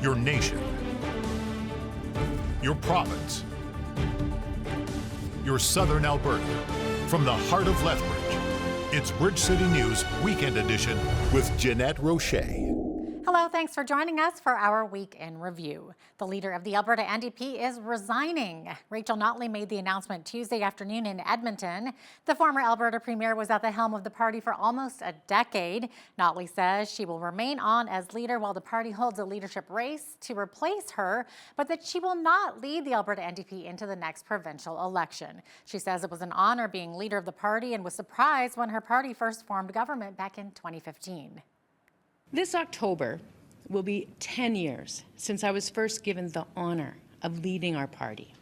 your nation, your province, your southern Alberta. From the heart of Lethbridge, it's Bridge City News Weekend Edition with Jeanette Roche. Hello, thanks for joining us for our Week in Review. The leader of the Alberta NDP is resigning. Rachel Notley made the announcement Tuesday afternoon in Edmonton. The former Alberta Premier was at the helm of the party for almost a decade. Notley says she will remain on as leader while the party holds a leadership race to replace her, but that she will not lead the Alberta NDP into the next provincial election. She says it was an honor being leader of the party and was surprised when her party first formed government back in 2015. This October will be 10 years since I was first given the honor of leading our party.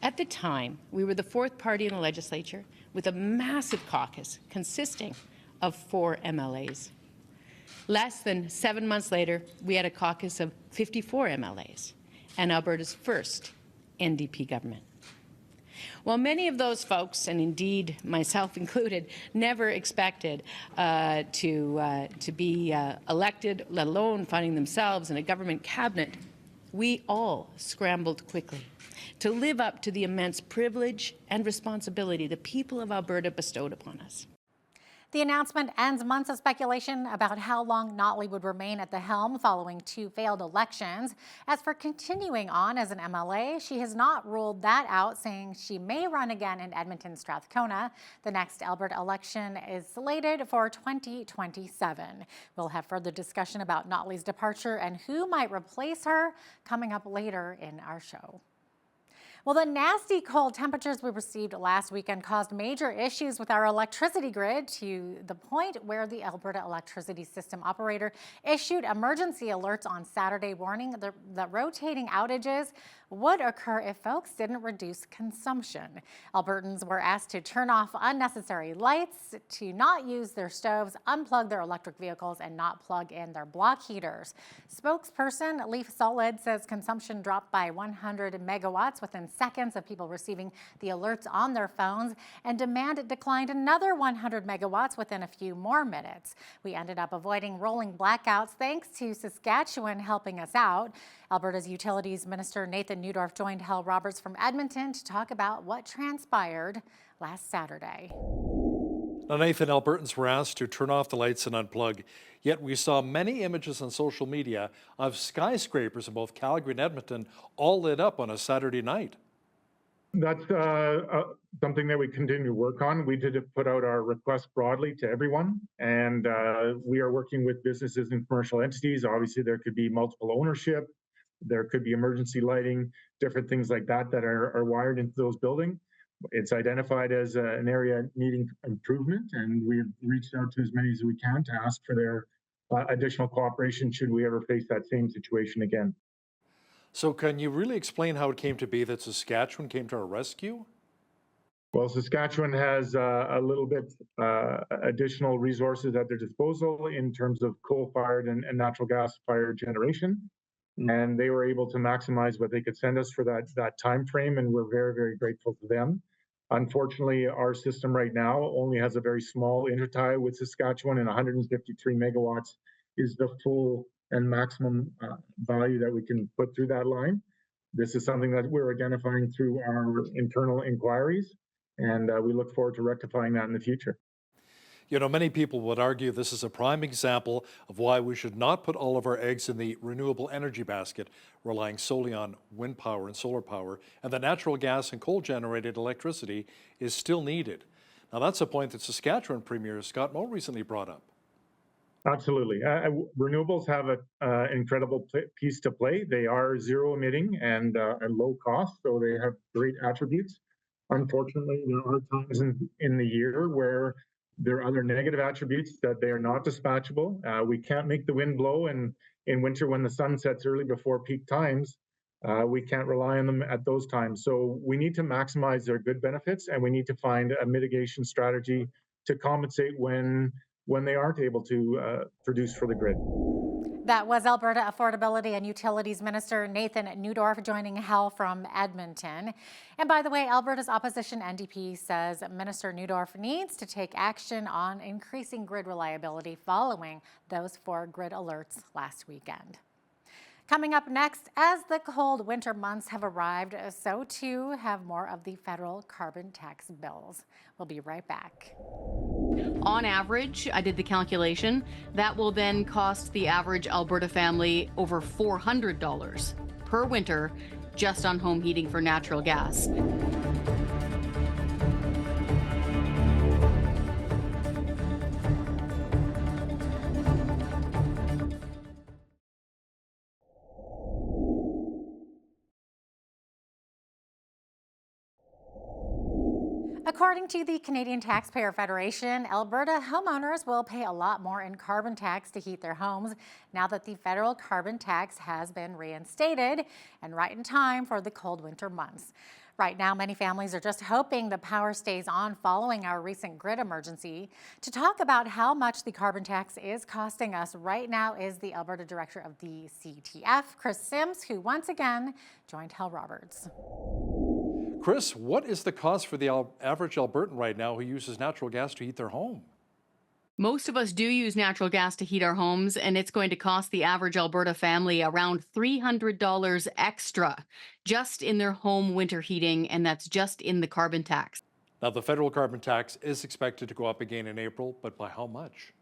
At the time, we were the fourth party in the legislature with a massive caucus consisting of 4 MLAs. Less than 7 months later, we had a caucus of 54 MLAs and Alberta's first NDP government. While many of those folks, and indeed myself included, never expected to be elected, let alone finding themselves in a government cabinet, we all scrambled quickly to live up to the immense privilege and responsibility the people of Alberta bestowed upon us. The announcement ends months of speculation about how long Notley would remain at the helm following 2 failed elections. As for continuing on as an MLA, she has not ruled that out, saying she may run again in Edmonton Strathcona. The next Alberta election is slated for 2027. We'll have further discussion about Notley's departure and who might replace her coming up later in our show. Well, the nasty cold temperatures we received last weekend caused major issues with our electricity grid to the point where the Alberta Electricity System Operator issued emergency alerts on Saturday, warning that rotating outages would occur if folks didn't reduce consumption. Albertans were asked to turn off unnecessary lights, to not use their stoves, unplug their electric vehicles, and not plug in their block heaters. Spokesperson Leaf Solid says consumption dropped by 100 megawatts within seconds of people receiving the alerts on their phones, and demand declined another 100 megawatts within a few more minutes. We ended up avoiding rolling blackouts thanks to Saskatchewan helping us out. Alberta's Utilities Minister Nathan Neudorf joined Hal Roberts from Edmonton to talk about what transpired last Saturday. Now, Nathan, Albertans were asked to turn off the lights and unplug, yet we saw many images on social media of skyscrapers in both Calgary and Edmonton all lit up on a Saturday night. That's something that we continue to work on. We did put out our request broadly to everyone, and we are working with businesses and commercial entities. Obviously, there could be multiple ownership, there could be emergency lighting, different things like that that are wired into those buildings. It's identified as an area needing improvement, and we've reached out to as many as we can to ask for their additional cooperation should we ever face that same situation again. So can you really explain how it came to be that Saskatchewan came to our rescue? Well, Saskatchewan has a little bit additional resources at their disposal in terms of coal-fired and natural gas-fired generation. And they were able to maximize what they could send us for that time frame, and we're very, very grateful to them. Unfortunately, our system right now only has a very small intertie with Saskatchewan, and 153 megawatts is the full and maximum value that we can put through that line. This is something that we're identifying through our internal inquiries, and we look forward to rectifying that in the future. You know, many people would argue this is a prime example of why we should not put all of our eggs in the renewable energy basket, relying solely on wind power and solar power, and that natural gas and coal-generated electricity is still needed. Now, that's a point that Saskatchewan Premier Scott Moe recently brought up. Absolutely. Renewables have an incredible piece to play. They are zero emitting and low cost, so they have great attributes. Unfortunately, there are times in the year where there are other negative attributes that they are not dispatchable. We can't make the wind blow, and in winter when the sun sets early before peak times, we can't rely on them at those times. So we need to maximize their good benefits, and we need to find a mitigation strategy to compensate when they aren't able to produce for the grid. That was Alberta Affordability and Utilities Minister Nathan Neudorf joining Hal from Edmonton. And by the way, Alberta's opposition NDP says Minister Neudorf needs to take action on increasing grid reliability following those 4 grid alerts last weekend. Coming up next, as the cold winter months have arrived, so too have more of the federal carbon tax bills. We'll be right back. On average, I did the calculation, that will then cost the average Alberta family over $400 per winter just on home heating for natural gas. According to the Canadian Taxpayer Federation, Alberta homeowners will pay a lot more in carbon tax to heat their homes now that the federal carbon tax has been reinstated, and right in time for the cold winter months. Right now, many families are just hoping the power stays on following our recent grid emergency. To talk about how much the carbon tax is costing us right now is the Alberta Director of the CTF, Chris Sims, who once again joined Hal Roberts. Chris, what is the cost for the average Albertan right now who uses natural gas to heat their home? Most of us do use natural gas to heat our homes, and it's going to cost the average Alberta family around $300 extra just in their home winter heating, and that's just in the carbon tax. Now, the federal carbon tax is expected to go up again in April, but by how much?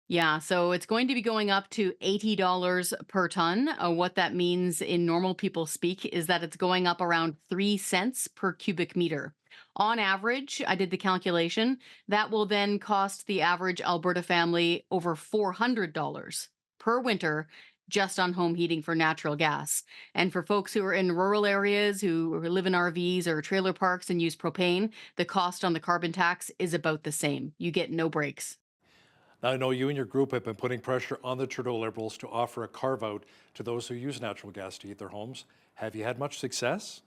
Yeah, so it's going to be going up to $80 per ton. What that means in normal people speak is that it's going up around 3 cents per cubic meter. On average, I did the calculation, that will then cost the average Alberta family over $400 per winter just on home heating for natural gas. And for folks who are in rural areas, who live in RVs or trailer parks and use propane, the cost on the carbon tax is about the same. You get no breaks. Now, I know you and your group have been putting pressure on the Trudeau Liberals to offer a carve-out to those who use natural gas to heat their homes. Have you had much success?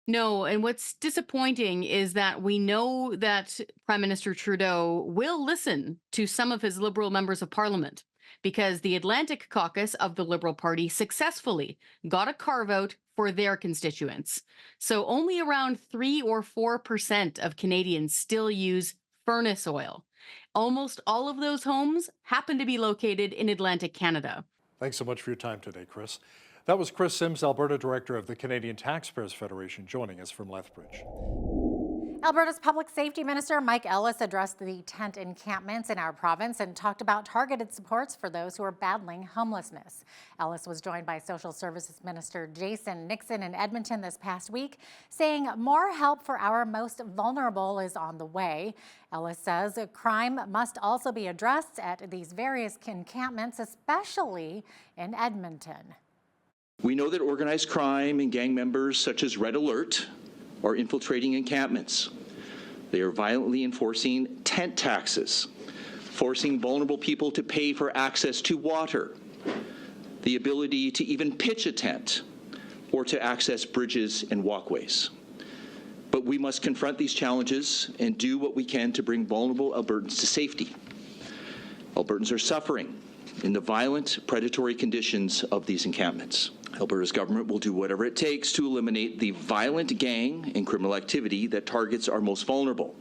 No, and what's disappointing is that we know that Prime Minister Trudeau will listen to some of his Liberal members of Parliament, because the Atlantic Caucus of the Liberal Party successfully got a carve-out for their constituents. So only around 3 or 4% of Canadians still use furnace oil. Almost all of those homes happen to be located in Atlantic Canada. Thanks so much for your time today, Chris. That was Chris Sims, Alberta Director of the Canadian Taxpayers Federation, joining us from Lethbridge. Alberta's Public Safety Minister Mike Ellis addressed the tent encampments in our province and talked about targeted supports for those who are battling homelessness. Ellis was joined by Social Services Minister Jason Nixon in Edmonton this past week, saying more help for our most vulnerable is on the way. Ellis says crime must also be addressed at these various encampments, especially in Edmonton. We know that organized crime and gang members such as Red Alert are infiltrating encampments. They are violently enforcing tent taxes, forcing vulnerable people to pay for access to water, the ability to even pitch a tent, or to access bridges and walkways. But we must confront these challenges and do what we can to bring vulnerable Albertans to safety. Albertans are suffering in the violent, predatory conditions of these encampments. Alberta's government will do whatever it takes to eliminate the violent gang and criminal activity that targets our most vulnerable.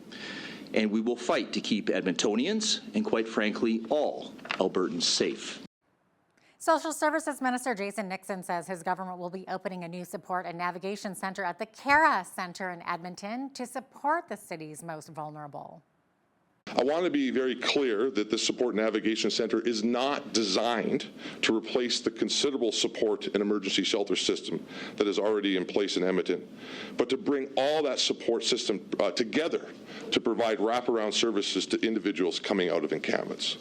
And we will fight to keep Edmontonians and, quite frankly, all Albertans safe. Social Services Minister Jason Nixon says his government will be opening a new support and navigation center at the Cara Center in Edmonton to support the city's most vulnerable. I want to be very clear that the Support Navigation Center is not designed to replace the considerable support and emergency shelter system that is already in place in Edmonton, but to bring all that support system together to provide wraparound services to individuals coming out of encampments.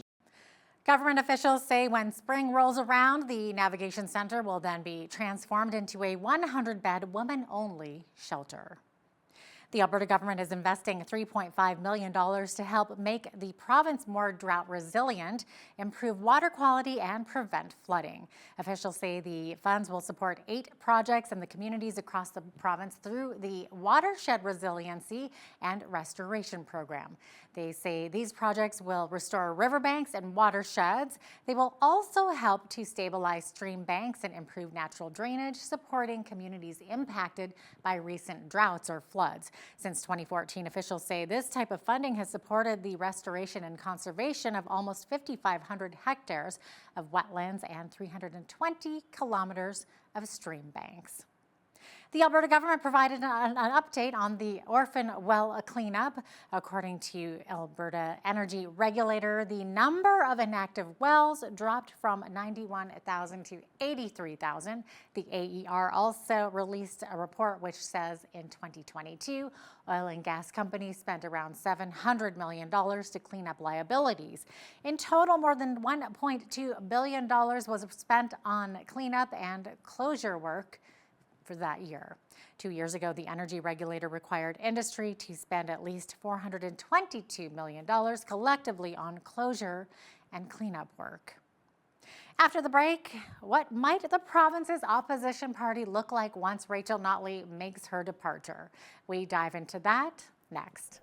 Government officials say when spring rolls around, the Navigation Center will then be transformed into a 100-bed, women-only shelter. The Alberta government is investing $3.5 million to help make the province more drought resilient, improve water quality, and prevent flooding. Officials say the funds will support 8 projects in the communities across the province through the Watershed Resiliency and Restoration Program. They say these projects will restore riverbanks and watersheds. They will also help to stabilize stream banks and improve natural drainage, supporting communities impacted by recent droughts or floods. Since 2014, officials say this type of funding has supported the restoration and conservation of almost 5,500 hectares of wetlands and 320 kilometers of stream banks. The Alberta government provided an update on the orphan well cleanup. According to Alberta energy regulator, the number of inactive wells dropped from 91,000 to 83,000. The AER also released a report which says in 2022, oil and gas companies spent around $700 million to clean up liabilities. In total, more than $1.2 billion was spent on cleanup and closure work for that year. 2 years ago, the energy regulator required industry to spend at least $422 million collectively on closure and cleanup work. After the break, what might the province's opposition party look like once Rachel Notley makes her departure? We dive into that next.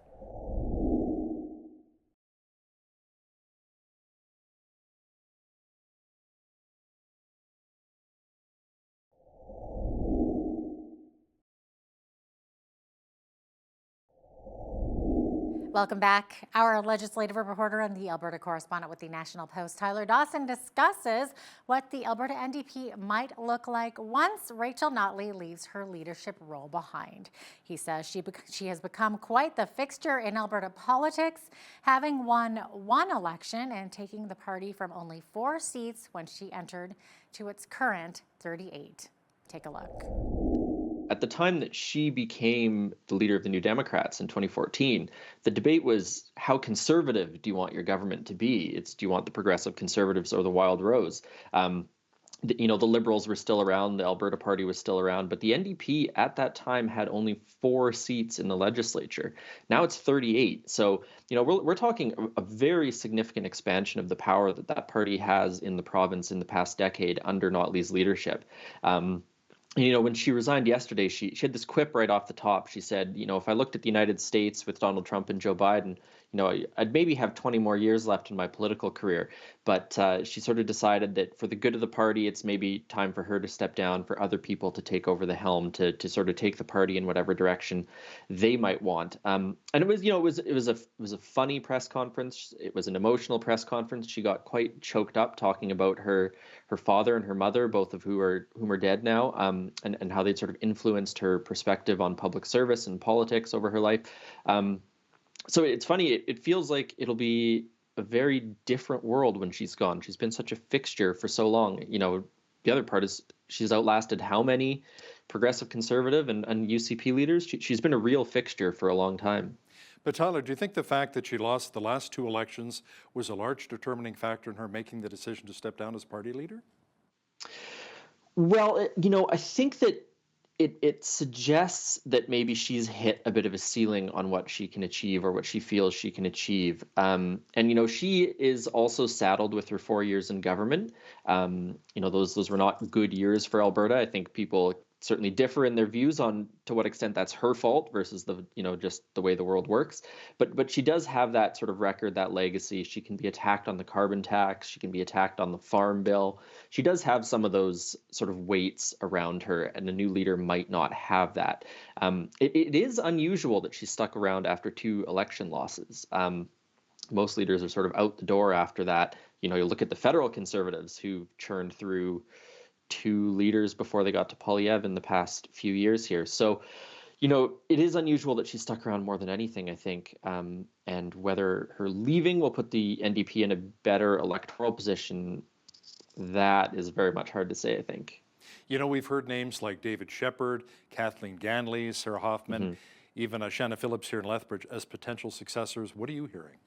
Welcome back. Our legislative reporter and the Alberta correspondent with the National Post, Tyler Dawson, discusses what the Alberta NDP might look like once Rachel Notley leaves her leadership role behind. He says she has become quite the fixture in Alberta politics, having won one election and taking the party from only 4 seats when she entered to its current 38. Take a look. At the time that she became the leader of the New Democrats in 2014, the debate was, how conservative do you want your government to be? Do you want the Progressive Conservatives or the Wild Rose? The Liberals were still around, the Alberta Party was still around, but the NDP at that time had only 4 seats in the legislature. Now it's 38. So, we're talking a very significant expansion of the power that party has in the province in the past decade under Notley's leadership. When she resigned yesterday, she had this quip right off the top. She said, if I looked at the United States with Donald Trump and Joe Biden, I'd maybe have 20 more years left in my political career. But she sort of decided that for the good of the party, it's maybe time for her to step down, for other people to take over the helm, to sort of take the party in whatever direction they might want. And it was a funny press conference. It was an emotional press conference. She got quite choked up talking about her father and her mother, both of whom are dead now, and how they'd sort of influenced her perspective on public service and politics over her life. So it's funny, it feels like it'll be a very different world when she's gone. She's been such a fixture for so long. The other part is she's outlasted how many Progressive Conservative and UCP leaders? She's been a real fixture for a long time. But Tyler, do you think the fact that she lost the last 2 elections was a large determining factor in her making the decision to step down as party leader? Well, I think that it suggests that maybe she's hit a bit of a ceiling on what she can achieve or what she feels she can achieve. And she is also saddled with her 4 years in government. Those were not good years for Alberta. I think people certainly differ in their views on to what extent that's her fault versus just the way the world works. But she does have that sort of record, that legacy. She can be attacked on the carbon tax. She can be attacked on the farm bill. She does have some of those sort of weights around her, and a new leader might not have that. It is unusual that she stuck around after 2 election losses. Most leaders are sort of out the door after that. You look at the federal Conservatives who churned through 2 leaders before they got to Poilievre in the past few years here. So, it is unusual that she stuck around more than anything, I think. And whether her leaving will put the NDP in a better electoral position, that is very much hard to say, I think. We've heard names like David Shepherd, Kathleen Ganley, Sarah Hoffman, even Shanna Phillips here in Lethbridge as potential successors. What are you hearing?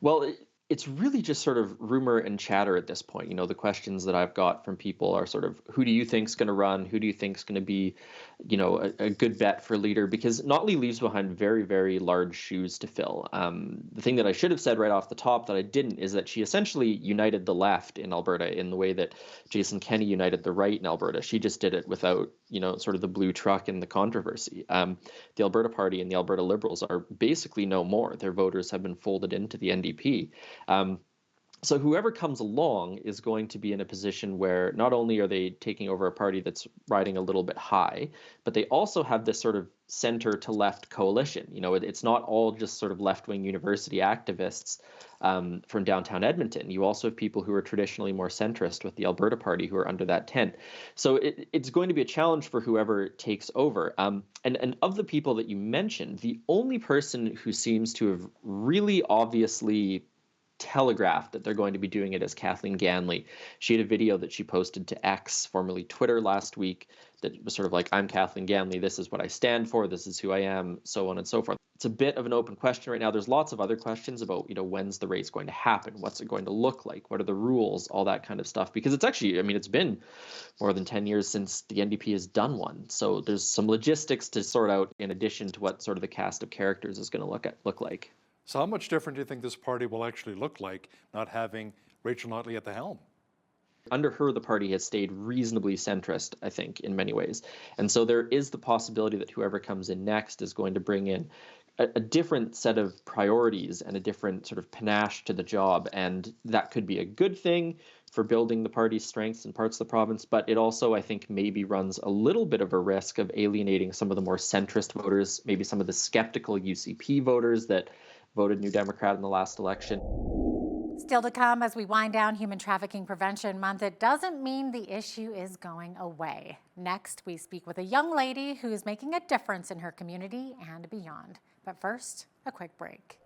Well, it's really just sort of rumor and chatter at this point. The questions that I've got from people are sort of, who do you think's going to run? Who do you think's going to be, a good bet for leader? Because Notley leaves behind very, very large shoes to fill. The thing that I should have said right off the top that I didn't is that she essentially united the left in Alberta in the way that Jason Kenney united the right in Alberta. She just did it without, sort of the blue truck and the controversy. The Alberta Party and the Alberta Liberals are basically no more. Their voters have been folded into the NDP. So whoever comes along is going to be in a position where not only are they taking over a party that's riding a little bit high, but they also have this sort of center to left coalition. You know, it's not all just sort of left-wing university activists from downtown Edmonton. You also have people who are traditionally more centrist with the Alberta Party who are under that tent. So it's going to be a challenge for whoever takes over. And of the people that you mentioned, the only person who seems to have really obviously telegraphed that they're going to be doing it as Kathleen Ganley. She had a video that she posted to X, formerly Twitter, last week that was sort of like, I'm Kathleen Ganley, this is what I stand for, this is who I am, so on and so forth. It's a bit of an open question right now. There's lots of other questions about, you know, when's the race going to happen? What's it going to look like? What are the rules? All that kind of stuff. Because it's actually, I mean, it's been more than 10 years since the NDP has done one. So there's some logistics to sort out in addition to what sort of the cast of characters is going to look like. So how much different do you think this party will actually look like not having Rachel Notley at the helm? Under her, the party has stayed reasonably centrist, I think, in many ways. And so there is the possibility that whoever comes in next is going to bring in a different set of priorities and a different sort of panache to the job. And that could be a good thing for building the party's strengths in parts of the province, but it also, I think, maybe runs a little bit of a risk of alienating some of the more centrist voters, maybe some of the skeptical UCP voters that voted New Democrat in the last election. Still to come as we wind down Human Trafficking Prevention Month, it doesn't mean the issue is going away. Next, we speak with a young lady who's making a difference in her community and beyond. But first, a quick break.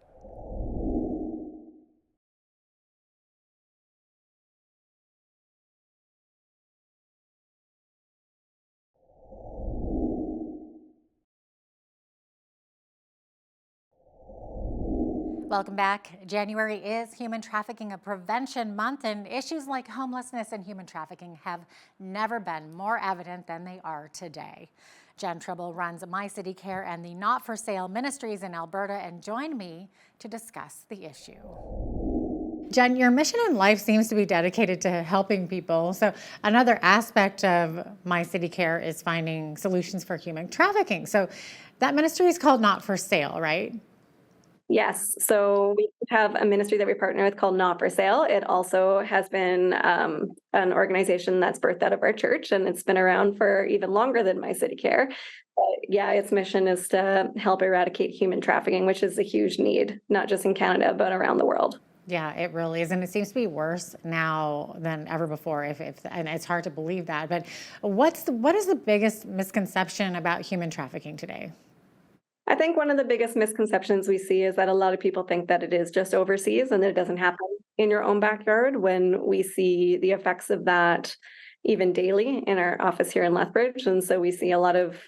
Welcome back. January is Human Trafficking Prevention Month, and issues like homelessness and human trafficking have never been more evident than they are today. Jen Tribble runs My City Care and the Not For Sale Ministries in Alberta and joined me to discuss the issue. Jen, your mission in life seems to be dedicated to helping people. So another aspect of My City Care is finding solutions for human trafficking. So that ministry is called Not For Sale, right? Yes. So we have a ministry that we partner with called Not For Sale. It also has been an organization that's birthed out of our church, and it's been around for even longer than My City Care. But yeah, its mission is to help eradicate human trafficking, which is a huge need, not just in Canada, but around the world. Yeah, it really is. And it seems to be worse now than ever before. And it's hard to believe that. But what is the biggest misconception about human trafficking today? I think one of the biggest misconceptions we see is that a lot of people think that it is just overseas and that it doesn't happen in your own backyard, when we see the effects of that even daily in our office here in Lethbridge. And so we see a lot of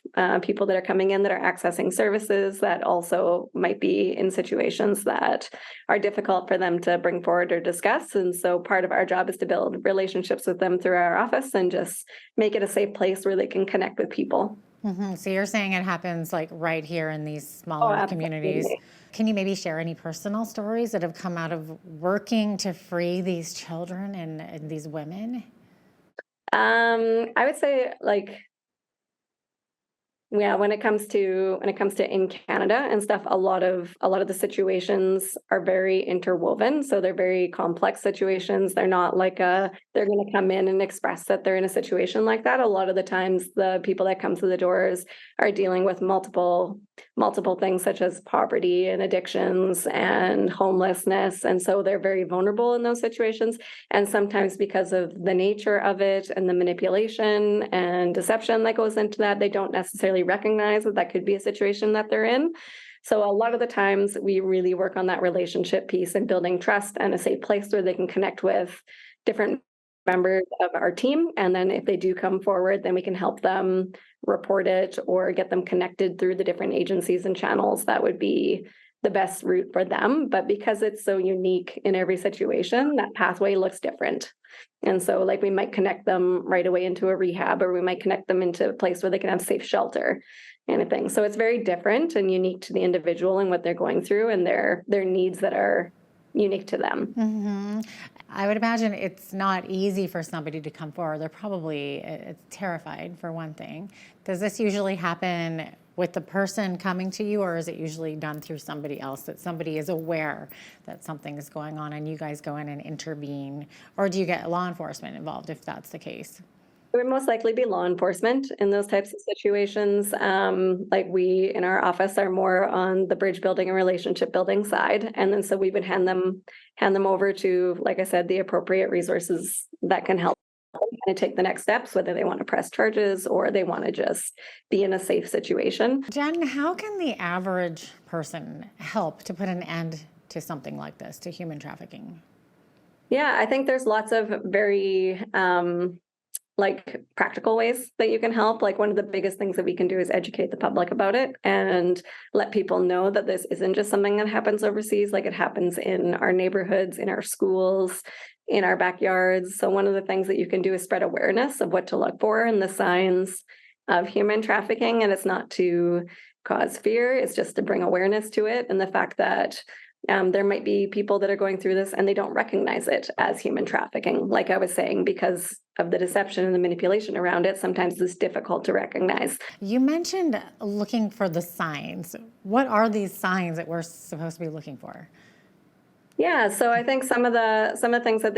people that are coming in that are accessing services that also might be in situations that are difficult for them to bring forward or discuss. And so part of our job is to build relationships with them through our office and just make it a safe place where they can connect with people. Mm-hmm. So you're saying it happens like right here in these smaller communities. Can you maybe share any personal stories that have come out of working to free these children and these women? I would say, when it comes to in Canada and stuff, a lot of the situations are very interwoven. So they're very complex situations. They're not like they're going to come in and express that they're in a situation like that. A lot of the times the people that come through the doors are dealing with multiple things, such as poverty and addictions and homelessness. And so they're very vulnerable in those situations. And sometimes because of the nature of it and the manipulation and deception that goes into that, they don't necessarily recognize that could be a situation that they're in. So a lot of the times we really work on that relationship piece and building trust and a safe place where they can connect with different members of our team. And then if they do come forward, then we can help them report it or get them connected through the different agencies and channels that would be the best route for them. But because it's so unique in every situation, that pathway looks different. And so we might connect them right away into a rehab, or we might connect them into a place where they can have safe shelter and a thing. So it's very different and unique to the individual and what they're going through and their needs that are unique to them. Mm-hmm. I would imagine it's not easy for somebody to come forward. They're probably terrified, for one thing. Does this usually happen with the person coming to you, or is it usually done through somebody else, that somebody is aware that something is going on and you guys go in and intervene? Or do you get law enforcement involved if that's the case? It would most likely be law enforcement in those types of situations. Like we in our office are more on the bridge building and relationship building side. And then so we would hand them over to, like I said, the appropriate resources that can help and take the next steps, whether they want to press charges or they want to just be in a safe situation. Jen, how can the average person help to put an end to something like this, to human trafficking? Yeah, I think there's lots of very like practical ways that you can help. Like one of the biggest things that we can do is educate the public about it and let people know that this isn't just something that happens overseas, like it happens in our neighborhoods, in our schools, in our backyards. So one of the things that you can do is spread awareness of what to look for and the signs of human trafficking. And it's not to cause fear, it's just to bring awareness to it and the fact that there might be people that are going through this and they don't recognize it as human trafficking. Like I was saying, because of the deception and the manipulation around it, sometimes it's difficult to recognize. You mentioned looking for the signs. What are these signs that we're supposed to be looking for? Yeah, so I think some of the things that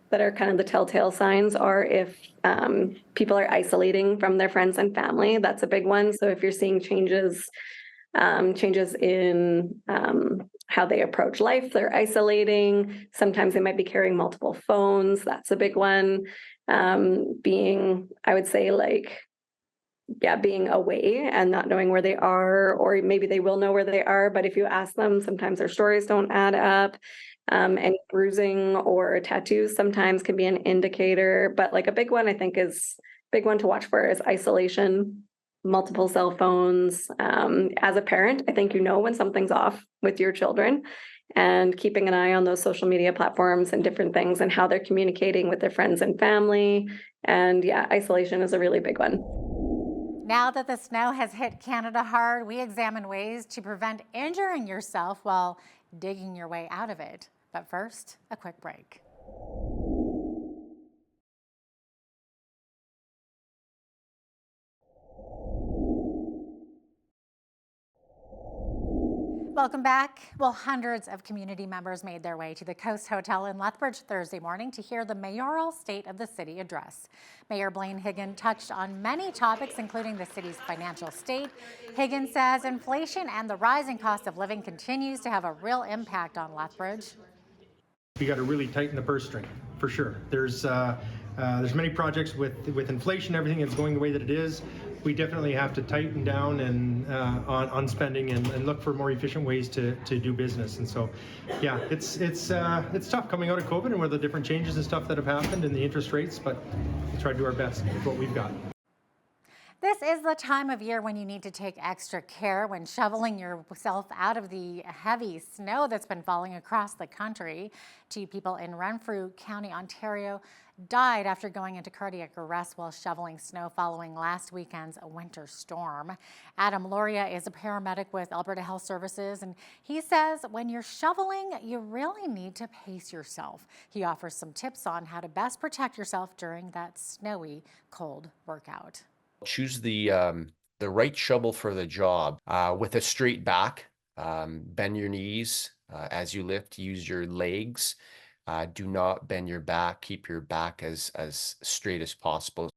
that are kind of the telltale signs are if people are isolating from their friends and family. That's a big one. So if you're seeing changes in how they approach life, they're isolating. Sometimes they might be carrying multiple phones. That's a big one. Being, I would say, being away and not knowing where they are, or maybe they will know where they are, but if you ask them, sometimes their stories don't add up. Any bruising or tattoos sometimes can be an indicator, but like a big one, I think big one to watch for is isolation, multiple cell phones. As a parent, I think you know when something's off with your children, and keeping an eye on those social media platforms and different things and how they're communicating with their friends and family. And yeah, isolation is a really big one. Now that the snow has hit Canada hard, we examine ways to prevent injuring yourself while digging your way out of it. But first, a quick break. Welcome back. Well, hundreds of community members made their way to the Coast Hotel in Lethbridge Thursday morning to hear the mayoral State of the City address. Mayor Blaine Higgin touched on many topics, including the city's financial state. Higgin says inflation and the rising cost of living continues to have a real impact on Lethbridge. We got to really tighten the purse string, for sure. There's many projects with inflation, everything is going the way that it is. We definitely have to tighten down and on spending and look for more efficient ways to do business. And so, yeah, it's tough coming out of COVID and with the different changes and stuff that have happened and the interest rates, but we'll try to do our best with what we've got. This is the time of year when you need to take extra care when shoveling yourself out of the heavy snow that's been falling across the country. 2 people in Renfrew County, Ontario, died after going into cardiac arrest while shoveling snow following last weekend's winter storm. Adam Loria is a paramedic with Alberta Health Services, and he says when you're shoveling, you really need to pace yourself. He offers some tips on how to best protect yourself during that snowy, cold workout. Choose the right shovel for the job with a straight back. Bend your knees as you lift. Use your legs. Do not bend your back. Keep your back as straight as possible.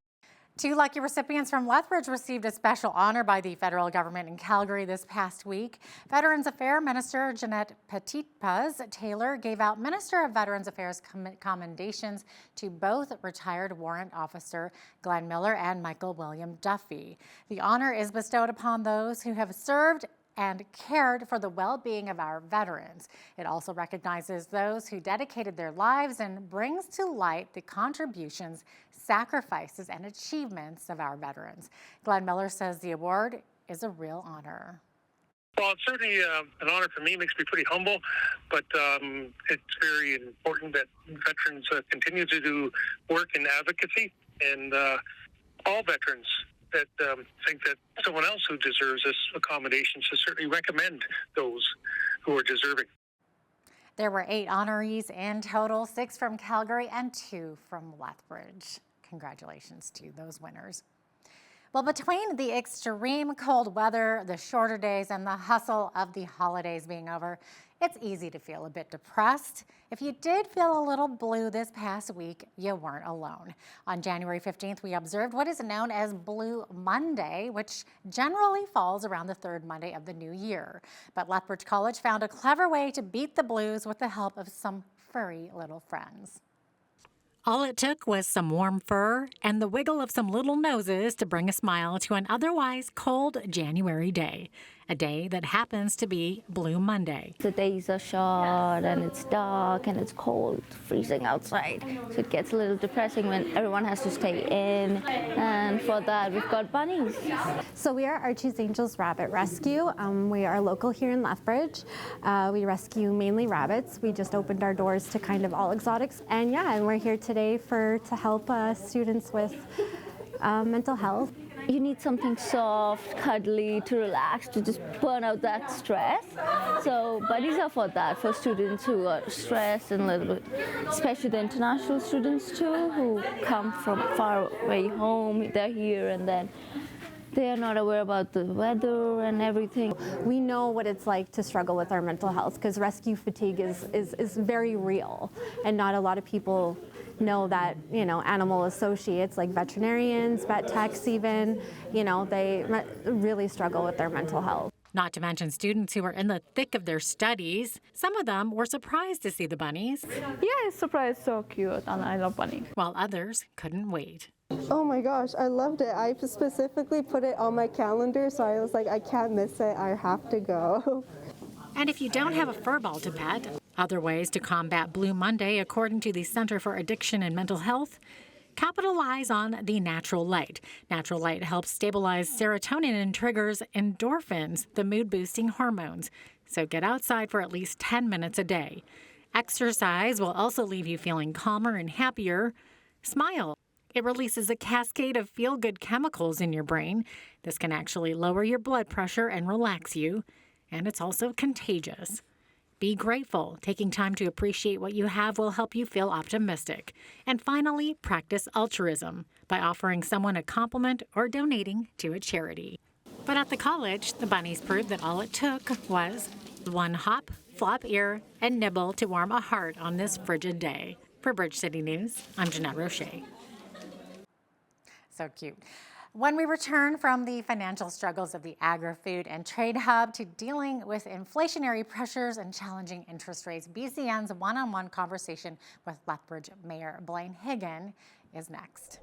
2 lucky recipients from Lethbridge received a special honor by the federal government in Calgary this past week. Veterans Affairs Minister Jeanette Petitpas-Taylor gave out Minister of Veterans Affairs commendations to both retired warrant officer Glenn Miller and Michael William Duffy. The honor is bestowed upon those who have served and cared for the well-being of our veterans. It also recognizes those who dedicated their lives and brings to light the contributions, sacrifices, and achievements of our veterans. Glenn Miller says the award is a real honor. Well, it's certainly an honor for me. It makes me pretty humble, but it's very important that veterans continue to do work in advocacy, and all veterans that think that someone else who deserves this accommodation should certainly recommend those who are deserving. There were 8 honorees in total, 6 from Calgary and 2 from Lethbridge. Congratulations to those winners. Well, between the extreme cold weather, the shorter days, and the hustle of the holidays being over, it's easy to feel a bit depressed. If you did feel a little blue this past week, you weren't alone. On January 15th, we observed what is known as Blue Monday, which generally falls around the third Monday of the new year. But Lethbridge College found a clever way to beat the blues with the help of some furry little friends. All it took was some warm fur and the wiggle of some little noses to bring a smile to an otherwise cold January day, a day that happens to be Blue Monday. The days are short and it's dark and it's cold, freezing outside. So it gets a little depressing when everyone has to stay in. And for that, we've got bunnies. So we are Archie's Angels Rabbit Rescue. We are local here in Lethbridge. We rescue mainly rabbits. We just opened our doors to kind of all exotics. And we're here today to help students with mental health. You need something soft, cuddly, to relax, to just burn out that stress. So buddies are for that, for students who are stressed and a little bit, especially the international students too, who come from far away home. They're here and then they are not aware about the weather and everything. We know what it's like to struggle with our mental health because rescue fatigue is very real, and not a lot of people know that, animal associates like veterinarians, vet techs even, they really struggle with their mental health. Not to mention students who are in the thick of their studies. Some of them were surprised to see the bunnies. Yeah, it's surprised, so cute, and I love bunnies. While others couldn't wait. Oh my gosh, I loved it. I specifically put it on my calendar, so I was like, I can't miss it, I have to go. And if you don't have a fur ball to pet, other ways to combat Blue Monday, according to the Center for Addiction and Mental Health, capitalize on the natural light. Natural light helps stabilize serotonin and triggers endorphins, the mood-boosting hormones. So get outside for at least 10 minutes a day. Exercise will also leave you feeling calmer and happier. Smile. It releases a cascade of feel-good chemicals in your brain. This can actually lower your blood pressure and relax you. And it's also contagious. Be grateful. Taking time to appreciate what you have will help you feel optimistic. And finally, practice altruism by offering someone a compliment or donating to a charity. But at the college, the bunnies proved that all it took was one hop, flop ear, and nibble to warm a heart on this frigid day. For Bridge City News, I'm Jeanette Roche. So cute. When we return from the financial struggles of the agri-food and trade hub to dealing with inflationary pressures and challenging interest rates, BCN's one-on-one conversation with Lethbridge Mayor Blaine Higgin is next.